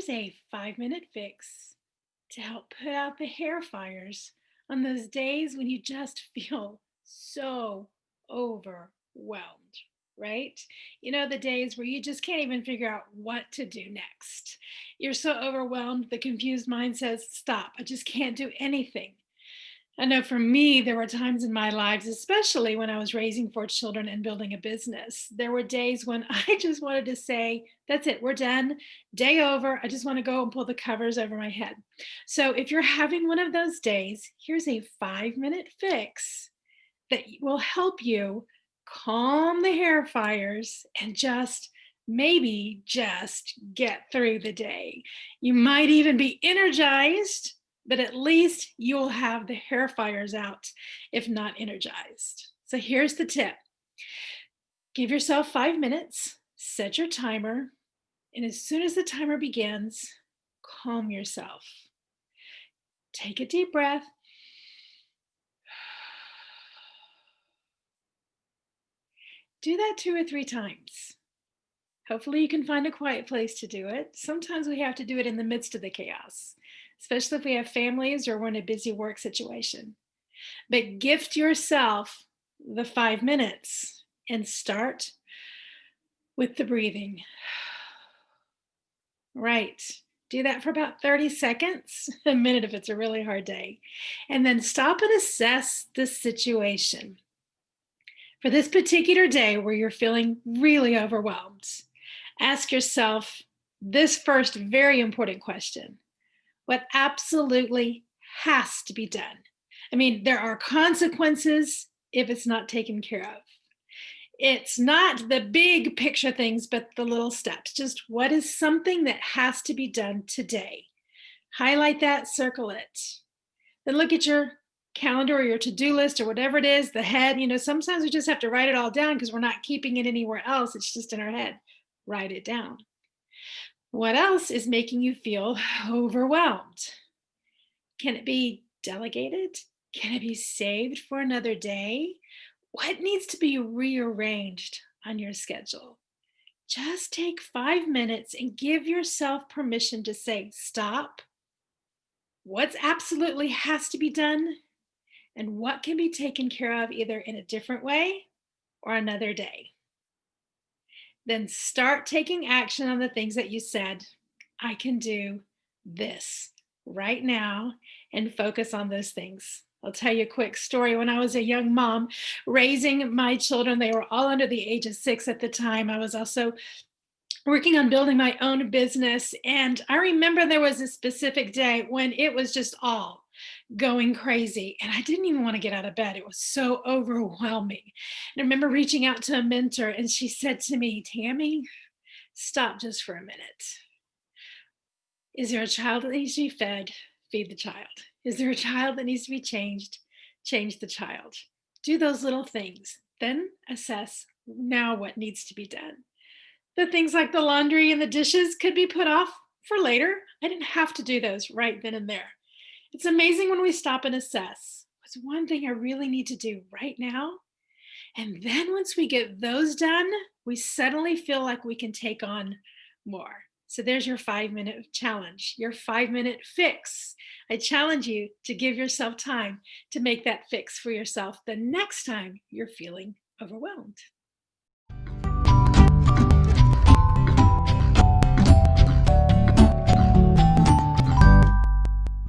Here's a 5-minute fix to help put out the hair fires on those days when you just feel so overwhelmed, right? You know, the days where you just can't even figure out what to do next. You're so overwhelmed, the confused mind says, Stop, I just can't do anything. I know for me, there were times in my lives, especially when I was raising 4 children and building a business, there were days when I just wanted to say, That's it, we're done, day over. I just want to go and pull the covers over my head. So if you're having one of those days, here's a 5-minute fix that will help you calm the hair fires and just maybe just get through the day. You might even be energized, but at least you'll have the hair fires out if not energized. So here's the tip: give yourself 5 minutes, set your timer, and as soon as the timer begins, calm yourself. Take a deep breath. Do that 2 or 3 times. Hopefully, you can find a quiet place to do it. Sometimes we have to do it in the midst of the chaos, especially if we have families or we're in a busy work situation. But gift yourself the 5 minutes and start with the breathing. Right. Do that for about 30 seconds, a minute if it's a really hard day. And then stop and assess the situation. For this particular day where you're feeling really overwhelmed, ask yourself this first very important question: what absolutely has to be done? I mean, there are consequences if it's not taken care of. It's not the big picture things, but the little steps. Just what is something that has to be done today? Highlight that, circle it. Then look at your calendar or your to-do list or whatever it is, the head. You know, sometimes we just have to write it all down because we're not keeping it anywhere else. It's just in our head. Write it down. What else is making you feel overwhelmed? Can it be delegated? Can it be saved for another day? What needs to be rearranged on your schedule? Just take 5 minutes and give yourself permission to say, Stop. What's absolutely has to be done? And what can be taken care of either in a different way or another day? Then start taking action on the things that you said. I can do this right now and focus on those things. I'll tell you a quick story. When I was a young mom raising my children, they were all under the age of 6 at the time. I was also working on building my own business. And I remember there was a specific day when it was just all going crazy. And I didn't even want to get out of bed. It was so overwhelming. And I remember reaching out to a mentor, and she said to me, Tammy, stop just for a minute. Is there a child that needs to be fed? Feed the child. Is there a child that needs to be changed? Change the child. Do those little things. Then assess now what needs to be done. The things like the laundry and the dishes could be put off for later. I didn't have to do those right then and there. It's amazing when we stop and assess what's one thing I really need to do right now. And then once we get those done, we suddenly feel like we can take on more. So there's your 5-minute challenge, your 5-minute fix. I challenge you to give yourself time to make that fix for yourself the next time you're feeling overwhelmed.